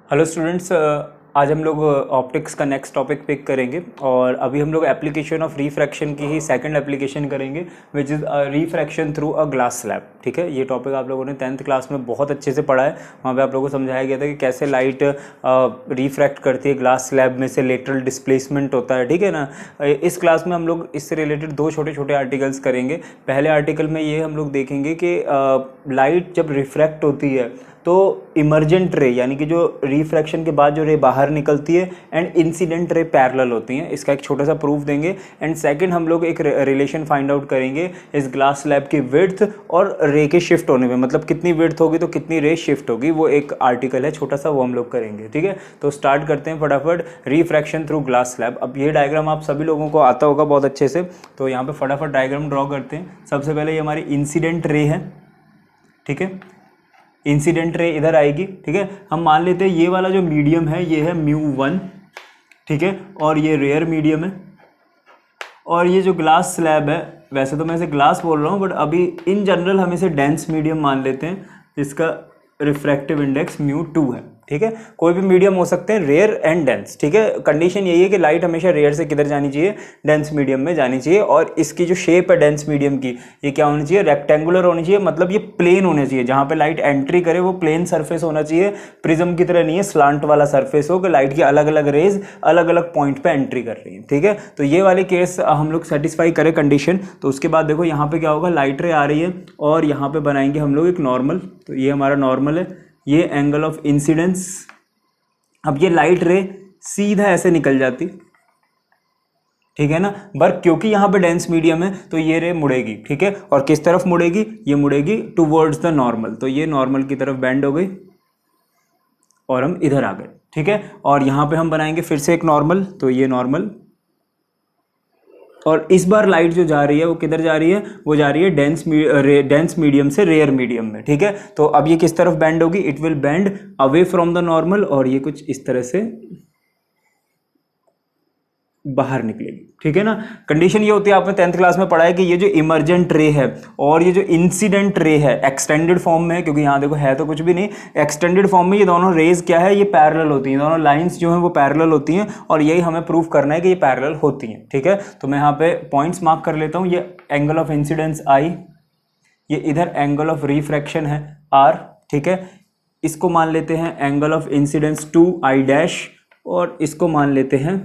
Hello students, आज हम लोग ऑप्टिक्स का नेक्स्ट टॉपिक पिक करेंगे और अभी हम लोग एप्लीकेशन ऑफ रिफ्रैक्शन की ही सेकंड एप्लीकेशन करेंगे which is refraction through a glass slab. ठीक है, ये टॉपिक आप लोगों ने 10th क्लास में बहुत अच्छे से पढ़ा है। वहाँ पे आप लोगों को समझाया गया था कि कैसे लाइट रिफ्रैक्ट करती है ग्लास स्लैब में से, लेटरल डिस्प्लेसमेंट होता है। ठीक है ना। इस क्लास में हम लोग इससे रिलेटेड दो छोटे छोटे आर्टिकल्स करेंगे। पहले आर्टिकल में ये हम लोग देखेंगे कि लाइट जब रिफ्रैक्ट होती है तो इमर्जेंट रे यानी कि जो रिफ्रैक्शन के बाद जो रे बाहर निकलती है एंड इंसिडेंट रे पैरेलल होती हैं। इसका एक छोटा सा प्रूफ देंगे। एंड सेकंड हम लोग एक रिलेशन फाइंड आउट करेंगे इस ग्लास स्लैब की विड्थ और रे के शिफ्ट होने में, मतलब कितनी विड्थ होगी तो कितनी रे शिफ्ट होगी, वो एक आर्टिकल है छोटा सा, वो हम लोग करेंगे। ठीक है, तो स्टार्ट करते हैं फटाफट। Refraction through glass slab. अब ये डायग्राम आप सभी लोगों को आता होगा बहुत अच्छे से, तो यहाँ पे फटाफट डायग्राम ड्रॉ करते हैं। सबसे पहले ये हमारी इंसिडेंट रे है। ठीक है, इंसिडेंट रे इधर आएगी। ठीक है, हम मान लेते हैं ये वाला जो मीडियम है ये है μ1। ठीक है, और ये रेयर मीडियम है। और ये जो ग्लास स्लैब है, वैसे तो मैं इसे ग्लास बोल रहा हूँ बट अभी इन जनरल हम इसे डेंस मीडियम मान लेते हैं। इसका रिफ्रैक्टिव इंडेक्स μ2 है। ठीक है, कोई भी मीडियम हो सकते हैं, रेयर एंड डेंस। ठीक है, कंडीशन यही है कि लाइट हमेशा रेयर से किधर जानी चाहिए, डेंस मीडियम में जानी चाहिए। और इसकी जो शेप है डेंस मीडियम की, ये क्या होनी चाहिए, रेक्टेंगुलर होनी चाहिए, मतलब ये प्लेन होना चाहिए। जहाँ पे लाइट एंट्री करे वो प्लेन सरफेस होना चाहिए, प्रिज्म की तरह नहीं है स्लांट वाला सरफेस हो कि लाइट की अलग अलग रेज अलग अलग पॉइंट पे एंट्री कर रही है। ठीक है, तो ये वाले केस हम लोग सेटिस्फाई करें कंडीशन। तो उसके बाद देखो यहाँ पे क्या होगा, लाइट रे आ रही है और यहाँ पे बनाएंगे हम लोग एक नॉर्मल। तो ये हमारा नॉर्मल है, ये एंगल ऑफ इंसिडेंस। अब ये लाइट रे सीधा ऐसे निकल जाती, ठीक है ना, पर क्योंकि यहाँ पे डेंस मीडियम है तो ये रे मुड़ेगी। ठीक है, और किस तरफ मुड़ेगी, ये मुड़ेगी टुवर्ड्स द नॉर्मल। तो ये नॉर्मल की तरफ बेंड हो गई और हम इधर आ गए। ठीक है, और यहाँ पे हम बनाएंगे फिर से एक नॉर्मल। तो ये नॉर्मल, और इस बार लाइट जो जा रही है वो किधर जा रही है, वो जा रही है डेंस मीडियम से रेयर मीडियम में। ठीक है, तो अब ये किस तरफ बेंड होगी, it will bend away from the normal, और ये कुछ इस तरह से बाहर निकलेगी। ठीक है ना। कंडीशन ये होती है, आपने 10th क्लास में पढ़ा है कि ये जो इमर्जेंट रे है और ये जो इंसिडेंट रे है एक्सटेंडेड फॉर्म में है, क्योंकि यहाँ देखो है तो कुछ भी नहीं, एक्सटेंडेड फॉर्म में ये दोनों रेज क्या है, ये पैरेलल होती हैं। दोनों लाइंस जो हैं वो पैरेलल होती हैं और यही हमें प्रूफ करना है कि ये पैरेलल होती हैं। ठीक है, तो मैं यहाँ पे पॉइंट्स मार्क कर लेता हूँ। ये एंगल ऑफ इंसिडेंस आई, ये इधर एंगल ऑफ रिफ्रैक्शन है आर। ठीक है, इसको मान लेते हैं angle of incidence 2I dash और इसको मान लेते हैं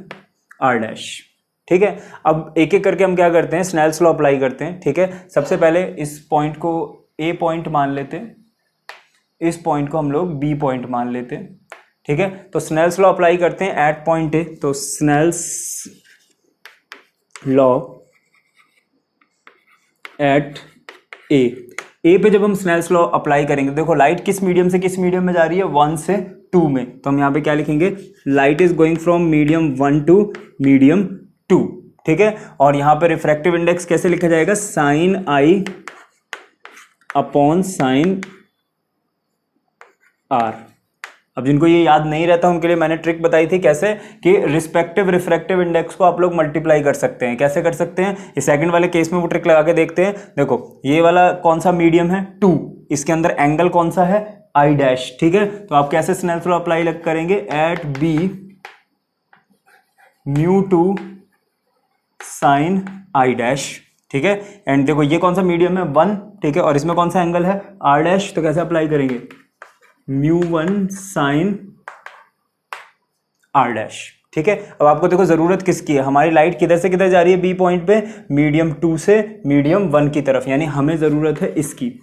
R डैश। ठीक है, अब एक एक करके हम क्या करते हैं, स्नेल्स लॉ अप्लाई करते हैं। ठीक है, सबसे पहले इस पॉइंट को A पॉइंट मान लेते हैं, इस पॉइंट को हम लोग B पॉइंट मान लेते हैं। ठीक है, तो स्नेल्स लॉ अप्लाई करते हैं एट पॉइंट A। तो स्नेल्स लॉ एट ए पे जब हम स्नेल्स लॉ अप्लाई करेंगे, देखो लाइट किस मीडियम से किस मीडियम में जा रही है, 1 से 2 में। तो हम यहाँ पे क्या लिखेंगे, light is going from medium 1 to medium 2। ठीक है, और यहाँ पे रिफ्रैक्टिव इंडेक्स कैसे लिखा जाएगा, साइन आई अपॉन साइन आर। अब जिनको ये याद नहीं रहता उनके लिए मैंने ट्रिक बताई थी कैसे, कि रिस्पेक्टिव रिफ्रैक्टिव इंडेक्स को आप लोग मल्टीप्लाई कर सकते हैं। कैसे कर सकते हैं, इस सेकंड वाले केस में वो ट्रिक लगा के देखते हैं। देखो ये वाला कौन सा मीडियम है, 2, इसके अंदर एंगल कौन सा है, I डैश। ठीक है, तो आप कैसे स्नेल्स लॉ अप्लाई करेंगे, at B μ2 sine I dash. ठीक है, एंड देखो ये कौन सा मीडियम है, 1। ठीक है, और इसमें कौन सा एंगल है, R डैश। तो कैसे अप्लाई करेंगे, μ1 साइन R डैश। ठीक है, अब आपको देखो जरूरत किसकी है, हमारी लाइट किधर से किधर जा रही है, B पॉइंट पे मीडियम 2 से मीडियम 1 की तरफ, यानी हमें जरूरत है इसकी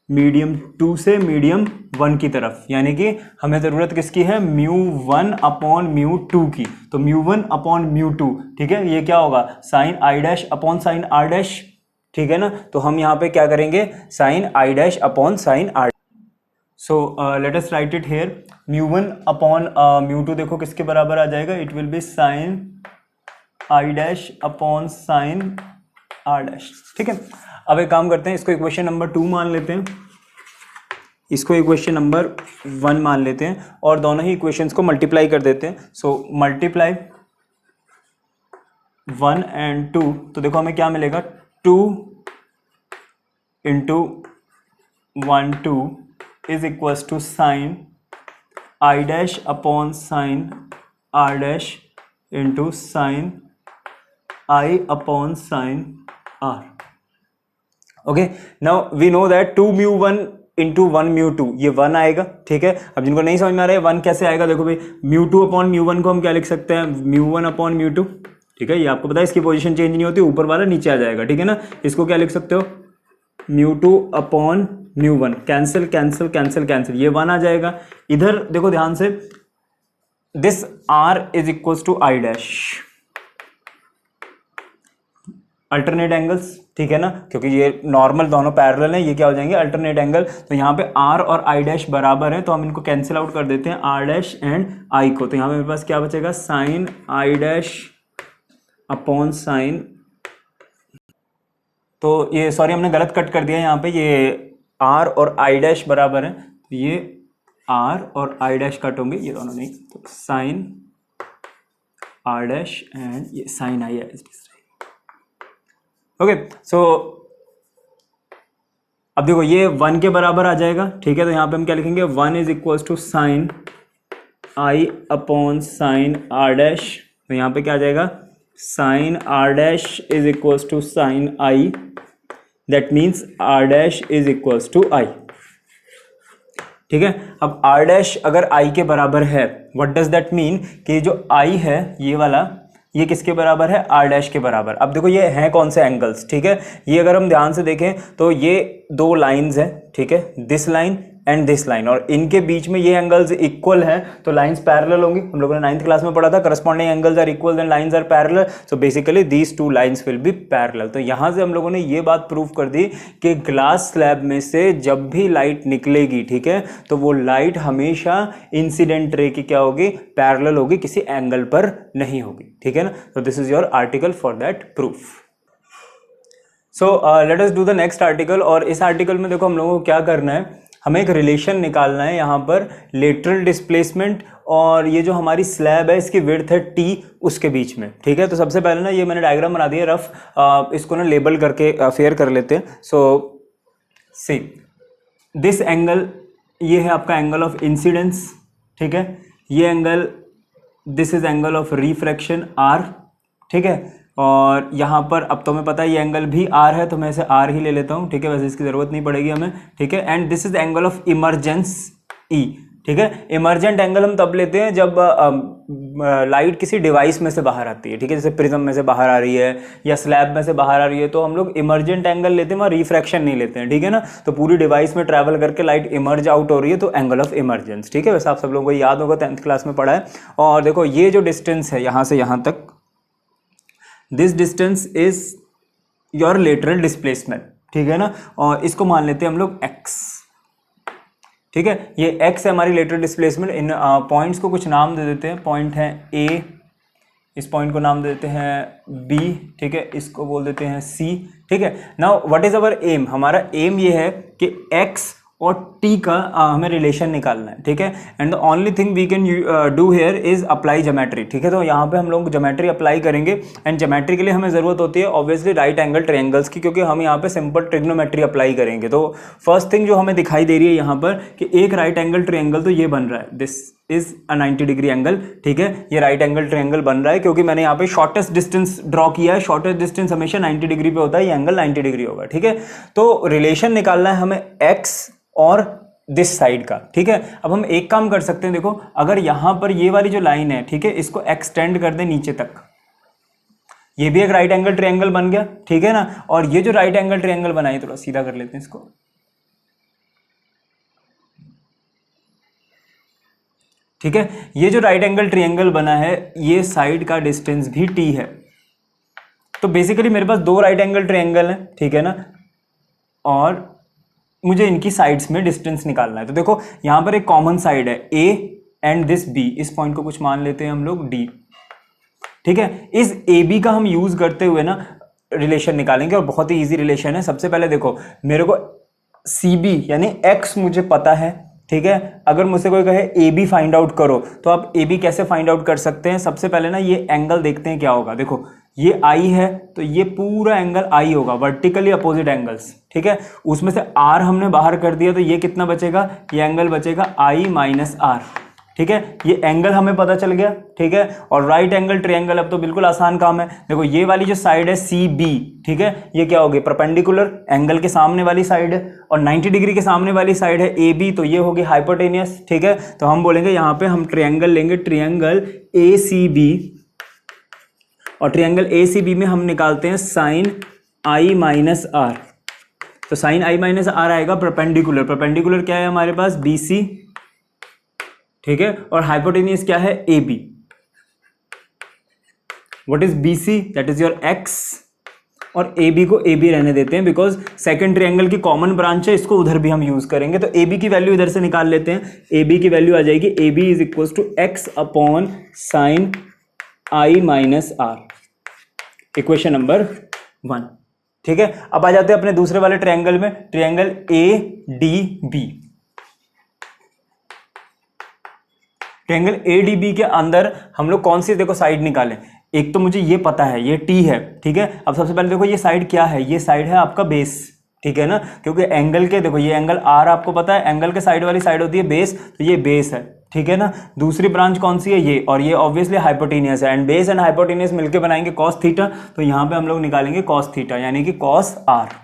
मीडियम 2 से मीडियम 1 की तरफ, यानी कि हमें जरूरत किसकी है, μ1 अपॉन μ2 की। तो μ1 अपॉन μ2, ठीक है, ये क्या होगा, sine I dash upon sine R dash. ठीक है ना, तो हम यहाँ पे क्या करेंगे, sine I dash upon sine R। So let us write it here, μ1 upon μ2 देखो किसके बराबर आ जाएगा, it will be sine I dash upon sine R dash. ठीक है, अब एक काम करते हैं, इसको इक्वेशन नंबर 2 मान लेते हैं, इसको इक्वेशन नंबर 1 मान लेते हैं और दोनों ही इक्वेशंस को मल्टीप्लाई कर देते हैं। सो मल्टीप्लाई 1 and 2, तो देखो हमें क्या मिलेगा, 2 into 1 2 is equals to sine i dash upon sine are dash into sine I upon sine r. Okay, now we know that 2 mu 1 into 1 mu 2 ये 1 आएगा, ठीक है। अब जिनको नहीं समझ में आ रहा है 1 कैसे आएगा, देखो भाई म्यू 2 अपॉन म्यू 1 को हम क्या लिख सकते हैं, म्यू 1 अपॉन म्यू 2, ठीक है। ये आपको पता है इसकी पोजीशन चेंज नहीं होती, ऊपर वाला नीचे आ जाएगा, ठीक है ना। इसको क्या लिख सकते हो, mu 2 upon mu 1, cancel cancel cancel cancel, ये 1 आ जाएगा। इधर देखो ध्यान से, this r is equal to i dash, alternate angles, ठीक है ना, क्योंकि ये नॉर्मल दोनों पैरेलल हैं, ये क्या हो जाएंगे अल्टरनेट एंगल। तो यहाँ पे आर और आई डैश बराबर है, तो हम इनको कैंसिल आउट कर देते हैं आर डैश एंड आई को। तो यहाँ पे मेरे पास क्या बचेगा, sine i dash upon sine, तो ये सॉरी हमने गलत कट कर दिया यहाँ पे, ये आर और आई डैश बराबर है, तो ये आर और आई डैश कट होंगे, ये दोनों नहीं, तो साइन आर डैश एंड ये साइन आई है। ओके, सो अब देखो ये 1 के बराबर आ जाएगा, ठीक है। तो यहाँ पे हम क्या लिखेंगे, 1 is equal to sine I upon sine are dash, तो यहाँ पे क्या आ जाएगा, sine are dash is equal to sine I, that means R dash is equal to I, ठीक है। अब आर डैश अगर आई के बराबर है, व्हाट डज दैट मीन, कि जो आई है ये वाला, ये किसके बराबर है, आर डैश के बराबर। अब देखो ये हैं कौन से एंगल्स, ठीक है। ये अगर हम ध्यान से देखें तो ये 2 लाइंस हैं, ठीक है, this line and this line, और इनके बीच में ये एंगल्स इक्वल हैं, तो लाइंस पैरेलल होंगी। हम लोगों ने 9th क्लास में पढ़ा था, corresponding angles are equal then lines are parallel, so basically these 2 lines will be parallel. तो यहाँ से हम लोगों ने ये बात प्रूव कर दी कि ग्लास स्लैब में से जब भी लाइट निकलेगी, ठीक है, तो वो लाइट हमेशा इंसिडेंट रे की क्या होगी, पैरेलल होगी, किसी एंगल पर नहीं होगी, ठीक है ना। तो this is your article for that proof. So let us do the next article. और इस आर्टिकल में देखो हम लोगों को क्या करना है, हमें एक रिलेशन निकालना है यहाँ पर लेटरल डिस्प्लेसमेंट और ये जो हमारी स्लैब है इसकी विड्थ है टी, उसके बीच में, ठीक है। तो सबसे पहले ना ये मैंने डायग्राम बना दिया रफ, इसको ना लेबल करके फेयर कर लेते हैं। सो सी दिस एंगल, ये है आपका एंगल ऑफ इंसिडेंस, ठीक है। ये angle, this is angle of refraction r, ठीक है। और यहाँ पर अब तो हमें पता है ये एंगल भी आर है, तो मैं इसे आर ही ले लेता हूँ, ठीक है, वैसे इसकी ज़रूरत नहीं पड़ेगी हमें, ठीक है। And this is angle of emergence e, ठीक है। इमरजेंट एंगल हम तब लेते हैं जब लाइट किसी डिवाइस में से बाहर आती है, ठीक है, जैसे प्रिज्म में से बाहर आ रही है या स्लैब में से बाहर आ रही है, तो हम लोग इमरजेंट एंगल लेते हैं, वहाँ रिफ्रैक्शन नहीं लेते हैं, ठीक है ना। तो पूरी डिवाइस में ट्रैवल करके लाइट इमर्ज आउट हो रही है, तो एंगल ऑफ इमरजेंस, ठीक है। वैसे आप सब लोगों को याद होगा, 10th क्लास में पढ़ा है। और देखो ये जो डिस्टेंस है यहाँ से यहाँ तक, this distance is your lateral displacement, ठीक है ना। और इसको मान लेते हैं हम लोग x, ठीक है। ये x है हमारी लेटरल डिस्प्लेसमेंट। इन पॉइंट्स को कुछ नाम दे देते हैं, पॉइंट है A, इस पॉइंट को नाम दे देते हैं B, ठीक है, इसको बोल देते हैं C, ठीक है। Now what is our aim, हमारा एम ये है कि x और t का हमें रिलेशन निकालना है, ठीक है। And the only thing we can do here is apply geometry, ठीक है। तो यहाँ पे हम लोग ज्योमेट्री अप्लाई करेंगे, एंड ज्योमेट्री के लिए हमें ज़रूरत होती है ऑब्वियसली राइट एंगल ट्रायंगल्स की, क्योंकि हम यहाँ पे सिंपल ट्रिग्नोमेट्री अप्लाई करेंगे। तो फर्स्ट थिंग जो हमें दिखाई दे रही है यहाँ पर कि एक राइट एंगल ट्रायंगल तो ये बन रहा है, this is a 90 degree angle, ठीक है। ये राइट एंगल ट्रायंगल बन रहा है क्योंकि मैंने यहाँ पे शॉर्टेस्ट डिस्टेंस ड्रॉ किया है। शॉर्टेस्ट डिस्टेंस हमेशा 90 डिग्री पे होता है, ये एंगल 90 डिग्री होगा, ठीक है। तो रिलेशन निकालना है हमें x और दिस साइड का, ठीक है। अब हम एक काम कर सकते हैं, देखो अगर यहां पर ये वाली जो लाइन है, ठीक है, इसको एक्सटेंड कर दे नीचे तक, ये भी एक राइट एंगल ट्रायंगल बन गया, ठीक है ना। और ये जो राइट एंगल ट्रायंगल बनाई, थोड़ा सीधा कर लेते हैं इसको, ठीक है। ये जो राइट एंगल ट्रायंगल बना है, ये साइड का डिस्टेंस भी t है। तो बेसिकली मेरे पास 2 राइट एंगल ट्रायंगल है, ठीक है ना, और मुझे इनकी साइड्स में डिस्टेंस निकालना है। तो देखो यहां पर एक कॉमन साइड है A एंड दिस B, इस पॉइंट को कुछ मान लेते हैं हम लोग D, ठीक है। इस AB का हम यूज करते हुए ना रिलेशन निकालेंगे, और बहुत ही इजी रिलेशन है। सबसे पहले देखो मेरे को CB यानी x मुझे पता है, ठीक है। अगर मुझसे कोई कहे AB फाइंड आउट करो, तो आप AB कैसे फाइंड आउट कर सकते हैं। सबसे पहले ना ये एंगल देखते हैं क्या होगा। देखो ये I है, तो ये पूरा एंगल I होगा, वर्टिकली अपोजिट एंगल्स, ठीक है। उसमें से R हमने बाहर कर दिया, तो ये कितना बचेगा, ये एंगल बचेगा I माइनस R, ठीक है, ये एंगल हमें पता चल गया, ठीक है। और राइट एंगल ट्रायंगल, अब तो बिल्कुल आसान काम है। देखो ये वाली जो साइड है सी बी, ठीक है, ये क्या होगी, परपेंडिकुलर एंगल के सामने वाली साइड है, और 90 डिग्री के सामने वाली साइड है ए बी, तो ये होगी हाइपोटेनियस, ठीक है। तो हम बोलेंगे यहाँ पे हम ट्रायंगल लेंगे, ट्रायंगल ए सी बी, और ट्रायंगल ए सी बी में हम निकालते हैं साइन आई माइनस आर। तो साइन आई माइनस आर आएगा परपेंडिकुलर, परपेंडिकुलर क्या है हमारे पास, बी सी, ठीक है, और हाइपोटेनियस क्या है, A B. What is B C, that is your x, और ए बी को ए बी रहने देते हैं बिकॉज सेकंड ट्रायंगल की कॉमन ब्रांच है, इसको उधर भी हम यूज करेंगे। तो ए बी की वैल्यू इधर से निकाल लेते हैं, ए बी की वैल्यू आ जाएगी, A B is equal to x upon sine I minus r, equation number 1, ठीक है। अब आ जाते हैं अपने दूसरे वाले ट्रायंगल में, triangle A D B. Triangle A D B के अंदर हम लोग कौन सी देखो साइड निकालें, एक तो मुझे ये पता है ये टी है, ठीक है। अब सबसे पहले देखो ये साइड क्या है, ये साइड है आपका बेस, ठीक है ना, क्योंकि एंगल के देखो ये एंगल आर आपको पता है, एंगल के साइड वाली साइड होती है बेस, तो ये बेस है, ठीक है ना। दूसरी ब्रांच कौन सी है, ये, और ये ऑब्वियसली हाइपोटेनियस है, एंड बेस एंड हाइपोटेनियस मिलकर बनाएंगे कॉस थीटा, तो यहां पे हम लोग निकालेंगे कॉस थीटा यानी कि कॉस आर,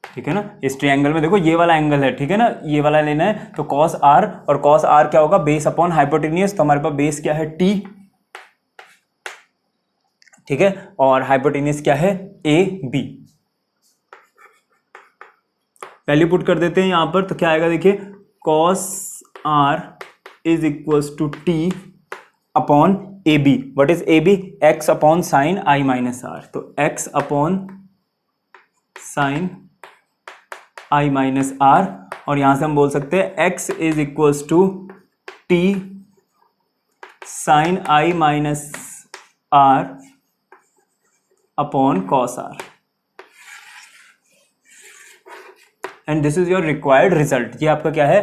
ठीक है ना। इस ट्रायंगल में देखो ये वाला एंगल है, ठीक है ना, ये वाला लेना है, तो कॉस आर, और कॉस आर क्या होगा, बेस अपॉन हाइपोटेनियस, तो हमारे पास बेस क्या है, टी, ठीक है, और हाइपोटेनियस क्या है, ए बी। वैल्यू पुट कर देते हैं यहां पर, तो क्या आएगा देखिए, cos R is equals to T upon A B. What is A B, X upon sine I minus R, तो एक्स अपॉन साइन आई माइनस आर, और यहां से हम बोल सकते हैं X is equals to T sine I minus R upon cos R, and this is your required result. ये आपका क्या है,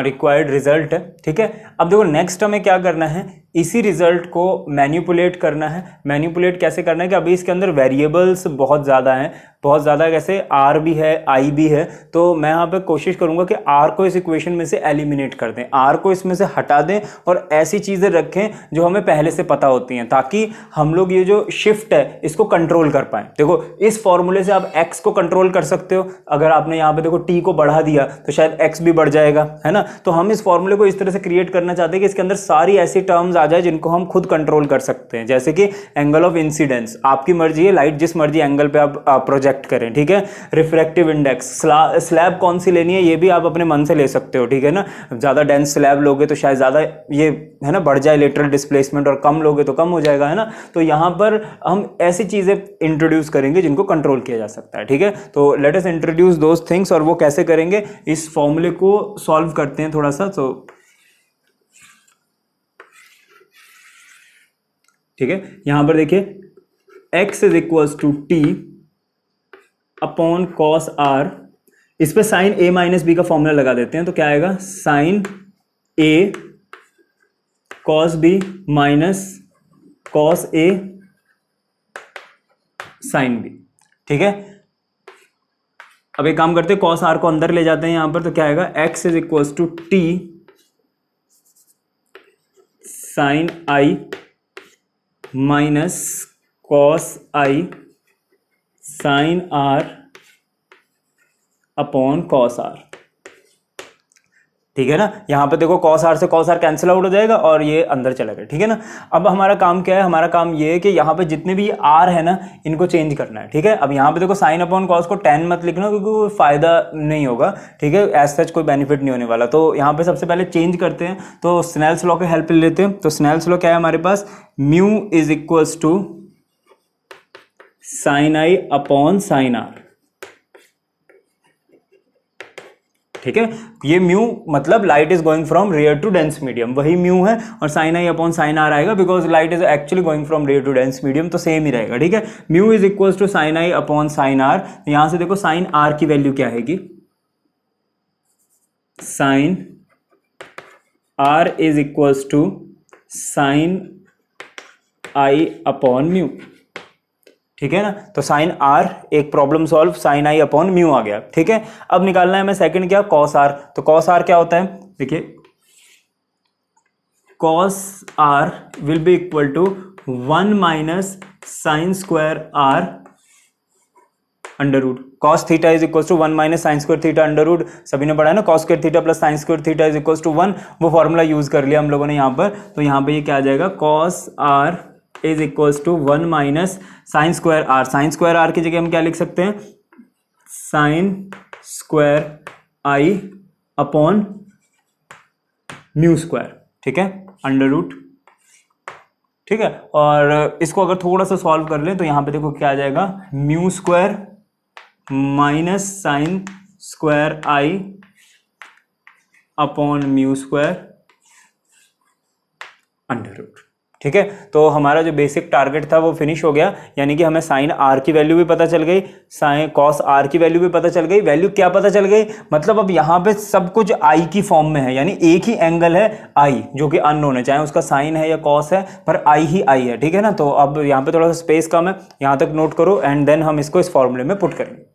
रिक्वायर्ड रिजल्ट है, ठीक है। अब देखो नेक्स्ट हमें क्या करना है, इसी रिजल्ट को मैनिपुलेट करना है। मैनिपुलेट कैसे करना है कि अभी इसके अंदर वेरिएबल्स बहुत ज़्यादा हैं, बहुत ज़्यादा, कैसे आर भी है, आई भी है, तो मैं यहाँ पे कोशिश करूँगा कि आर को इस इक्वेशन में से एलिमिनेट कर दें, आर को इसमें से हटा दें, और ऐसी चीज़ें रखें जो हमें पहले से पता होती हैं, ताकि हम लोग ये जो शिफ्ट है इसको कंट्रोल कर पाएँ। देखो इस फॉर्मूले से आप एक्स को कंट्रोल कर सकते हो, अगर आपने यहाँ पे देखो टी को बढ़ा दिया तो शायद एक्स भी बढ़ जाएगा, है ना। तो हम इस फॉर्मूले को इस तरह से क्रिएट करना चाहते हैं कि इसके अंदर सारी ऐसी टर्म्स आ जाए जिनको हम खुद कंट्रोल कर सकते हैं, जैसे कि एंगल ऑफ इंसिडेंस, आपकी मर्जी है, लाइट जिस मर्जी एंगल पे आप प्रोजेक्ट करें, ठीक है। रिफ्रैक्टिव इंडेक्स, स्लैब कौन सी लेनी है ये भी आप अपने मन से ले सकते हो, ठीक है ना। ज़्यादा डेंस स्लैब लोगे तो शायद ज़्यादा ये है ना बढ़ जाए लेटरल डिस्प्लेसमेंट, और कम लोगे तो कम हो जाएगा, है ना। तो यहाँ पर हम ऐसी चीज़ें इंट्रोड्यूस करेंगे जिनको कंट्रोल किया जा सकता है, ठीक है। तो let us introduce those things, और वो कैसे करेंगे, इस फॉर्मूले को सॉल्व करते हैं थोड़ा सा, तो ठीक है। यहां पर देखिए x is equals to T upon cos r, इस पे साइन a माइनस बी का फॉर्मूला लगा देते हैं, तो क्या आएगा, sine a cos b minus cos a sine b, ठीक है। अब एक काम करते हैं, कॉस आर को अंदर ले जाते हैं यहां पर, तो क्या आएगा, x is equals to T sine I minus cos i sine r upon cos r, ठीक है ना। यहां पे देखो कॉस आर से कॉस आर कैंसिल आउट हो जाएगा और ये अंदर चला गया, ठीक है ना। अब हमारा काम क्या है, हमारा काम ये है कि यहाँ पे जितने भी आर है ना इनको चेंज करना है, ठीक है। अब यहाँ पे देखो साइन अपॉन कॉस को 10 मत लिखना, क्योंकि कोई फायदा नहीं होगा, ठीक है, एज सच कोई बेनिफिट नहीं होने वाला। तो यहाँ पे सबसे पहले चेंज करते हैं, तो स्नेल्स लॉ की हेल्प ले लेते हैं। तो स्नेल्स लॉ क्या है हमारे पास, mu is equals to sine I upon sine R, ठीक है। ये म्यू मतलब light is going from rare to dense medium, वही म्यू है, और साइन आई अपॉन साइन आर आएगा because light is actually going from rare to dense medium, तो same ही रहेगा, ठीक है। Mu is equals to sine I upon sine R, यहां से देखो साइन आर की वैल्यू क्या आएगी, sine r is equals to sine I upon mu, ठीक है ना। तो साइन आर एक प्रॉब्लम सॉल्व, साइन आई अपॉन म्यू आ गया, ठीक है। अब निकालना है हमें सेकंड क्या, कॉस आर। तो कॉस आर क्या होता है, देखिए cos r will be equal to 1 minus sin square r under root cos theta is equal to 1 minus sine square theta under root, सभी ने पढ़ा है ना, cos square theta plus sine square theta is equal to 1, वो formula use कर लिया हम लोगों ने यहाँ पर। तो यहाँ पे ये क्या आ जाएगा, cos r is equal to 1 minus sine square r, sine square r की जगह हम क्या लिख सकते हैं, sine square i upon mu square, ठीक है, अंडर रूट, ठीक है। और इसको अगर थोड़ा सा सॉल्व कर लें तो यहाँ पे देखो क्या आ जाएगा, mu square minus sine square i upon mu square under root, ठीक है। तो हमारा जो बेसिक टारगेट था वो फिनिश हो गया, यानी कि हमें साइन r की वैल्यू भी पता चल गई, साइन कॉस r की वैल्यू भी पता चल गई। वैल्यू क्या पता चल गई, मतलब अब यहाँ पे सब कुछ i की फॉर्म में है, यानी एक ही एंगल है i जो कि अननोन है, चाहे उसका साइन है या कॉस है, पर i ही i है, ठीक है ना। तो अब यहाँ पे थोड़ा सा स्पेस कम है, यहाँ तक नोट करो एंड देन हम इसको इस फॉर्मूले में पुट करेंगे।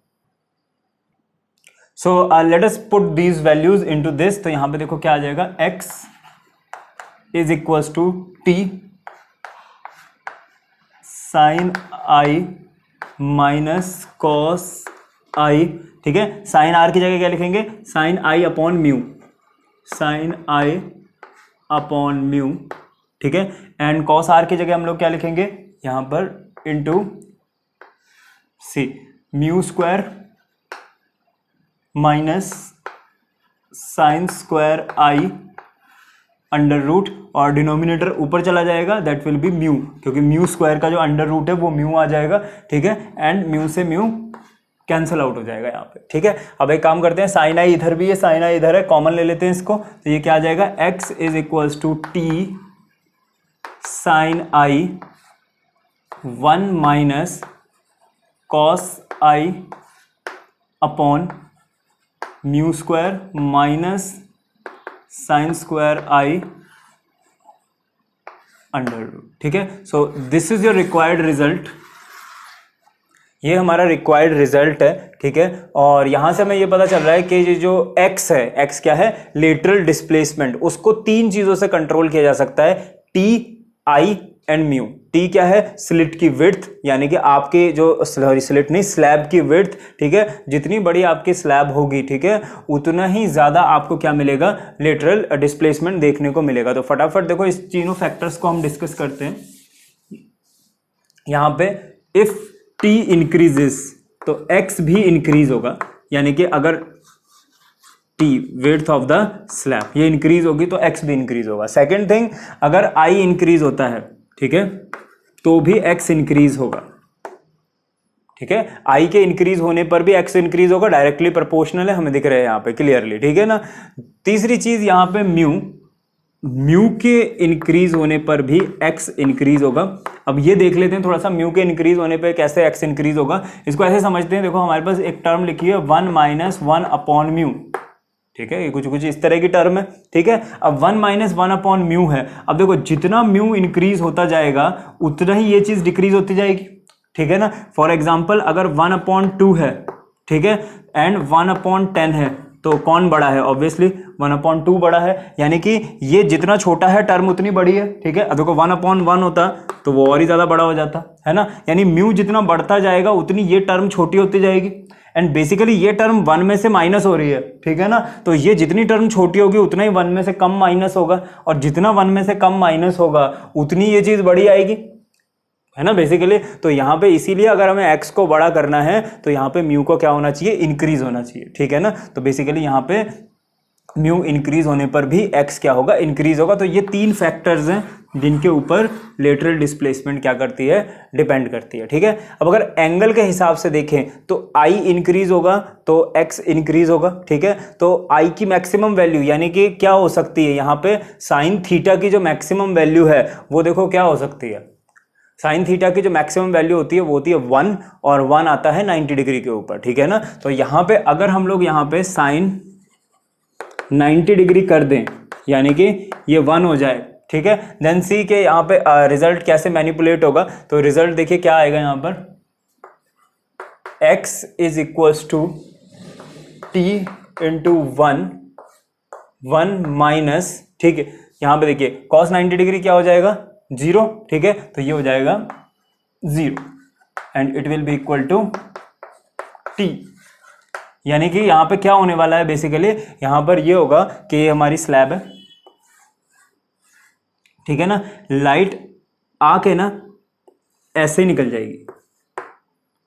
So let us put these values into this. तो यहाँ पे देखो क्या आ जाएगा, x is equals to t sine i minus cos i, ठीक है। साइन r की जगह क्या लिखेंगे, sine i upon mu, sine i upon mu, ठीक है। एंड कॉस r की जगह हम लोग क्या लिखेंगे यहां पर, into C mu square minus sine square i under root, और डिनोमिनेटर ऊपर चला जाएगा, दैट विल बी म्यू, क्योंकि म्यू स्क्वायर का जो अंडर रूट है वो म्यू आ जाएगा, ठीक है। एंड म्यू से म्यू कैंसिल आउट हो जाएगा यहाँ पे, ठीक है। अब एक काम करते हैं, साइन आई इधर भी है, साइन आई इधर है, कॉमन ले लेते हैं इसको, तो ये क्या आ जाएगा, x is equals to T sine i 1 minus cos i upon mu square minus sine square i under root, ठीक है। So this is your required result, ये हमारा रिक्वायर्ड रिजल्ट है, ठीक है। और यहां से हमें ये पता चल रहा है कि ये जो x है, x क्या है, लेटरल डिस्प्लेसमेंट, उसको तीन चीजों से कंट्रोल किया जा सकता है, t, i and mu. T क्या है, स्लिट की विड्थ, यानी कि आपके जो स्लिट नहीं, स्लैब की विड्थ, ठीक है। जितनी बड़ी आपकी स्लैब होगी, ठीक है, उतना ही ज्यादा आपको क्या मिलेगा, लेटरल डिस्प्लेसमेंट देखने को मिलेगा। तो फटाफट देखो इस तीनों फैक्टर्स को हम डिस्कस करते हैं। यहां पे इफ टी इंक्रीजेस तो एक्स भी इंक्रीज होगा, यानी कि अगर T width of the slab ये इंक्रीज होगी तो एक्स भी इंक्रीज होगा। सेकेंड थिंग, अगर आई इंक्रीज होता है, ठीक है, तो भी x इंक्रीज होगा, ठीक है। i के इंक्रीज होने पर भी x इंक्रीज होगा, डायरेक्टली प्रोपोर्शनल है, हमें दिख रहा है यहाँ पे क्लियरली, ठीक है ना। तीसरी चीज यहाँ पे म्यू के इंक्रीज होने पर भी x इंक्रीज होगा। अब ये देख लेते हैं थोड़ा सा, म्यू के इंक्रीज होने पर कैसे x इंक्रीज होगा। इसको ऐसे समझते हैं, देखो हमारे पास एक टर्म लिखी है 1 माइनस 1 अपॉन म्यू, ठीक है, ये कुछ इस तरह की टर्म है, ठीक है। अब 1 माइनस 1 अपॉन म्यू है। अब देखो जितना म्यू इंक्रीज होता जाएगा उतना ही ये चीज डिक्रीज होती जाएगी, ठीक है ना। फॉर एग्जांपल अगर 1 अपॉन 2 है, ठीक है, एंड 1 अपॉन 10 है, तो कौन बड़ा है, ऑब्वियसली 1 अपॉन 2 बड़ा है, यानी कि ये जितना छोटा है टर्म उतनी बड़ी है, ठीक है। अब देखो 1 अपॉन 1 होता तो वो और ही ज्यादा बड़ा हो जाता है ना, यानी म्यू जितना बढ़ता जाएगा उतनी ये टर्म छोटी होती जाएगी। एंड बेसिकली ये टर्म 1 में से माइनस हो रही है, ठीक है ना, तो ये जितनी टर्म छोटी होगी उतना ही 1 में से कम माइनस होगा, और जितना 1 में से कम माइनस होगा उतनी ये चीज बड़ी आएगी, है ना बेसिकली। तो यहाँ पे इसीलिए अगर हमें x को बड़ा करना है तो यहाँ पे म्यू को क्या होना चाहिए, इंक्रीज होना चाहिए, ठीक है ना। तो बेसिकली यहाँ पे म्यू इंक्रीज होने पर भी x क्या होगा, इंक्रीज होगा। तो ये तीन फैक्टर्स हैं जिनके ऊपर लेटरल डिस्प्लेसमेंट क्या करती है, डिपेंड करती है, ठीक है। अब अगर एंगल के हिसाब से देखें तो i इंक्रीज होगा तो x इंक्रीज होगा, ठीक है। तो i की मैक्सिमम वैल्यू यानी कि क्या हो सकती है, यहाँ पे साइन थीटा की जो मैक्सिमम वैल्यू है वो देखो क्या हो सकती है, साइन थीटा की जो मैक्सिमम वैल्यू होती है वो होती है 1, और 1 आता है 90 डिग्री के ऊपर, ठीक है ना। तो यहाँ पे अगर हम लोग यहाँ पे साइन 90 डिग्री कर दें, यानी कि ये 1 हो जाए, ठीक है, देन सी के यहाँ पे रिजल्ट कैसे मैनिपुलेट होगा। तो रिजल्ट देखिए क्या आएगा यहाँ पर, x is equals to t into 1 minus, ठीक है, यहाँ पे देखिए कॉस 90 डिग्री क्या हो जाएगा 0, ठीक है, तो ये हो जाएगा 0 and it will be equal to t। यानी कि यहाँ पे क्या होने वाला है बेसिकली, यहाँ पर ये होगा कि हमारी स्लैब है, ठीक है ना, लाइट आके ना ऐसे ही निकल जाएगी,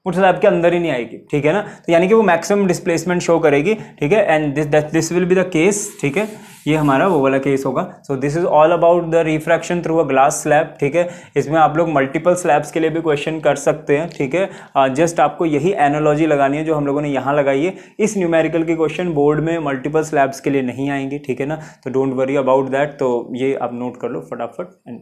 वो स्लैब के अंदर ही नहीं आएगी, ठीक है ना, तो यानी कि वो मैक्सिमम डिस्प्लेसमेंट शो करेगी, ठीक है, and this will be the case, ठीक है, ये हमारा वो वाला केस होगा। सो this is all about the refraction through a glass slab, ठीक है। इसमें आप लोग मल्टीपल स्लैब्स के लिए भी क्वेश्चन कर सकते हैं, ठीक है। जस्ट आपको यही एनालॉजी लगानी है जो हम लोगों ने यहाँ लगाई है। इस न्यूमेरिकल के क्वेश्चन बोर्ड में मल्टीपल स्लैब्स के लिए नहीं आएंगे, ठीक है ना, तो डोंट वरी अबाउट दैट। तो ये आप नोट कर लो फटाफट एंड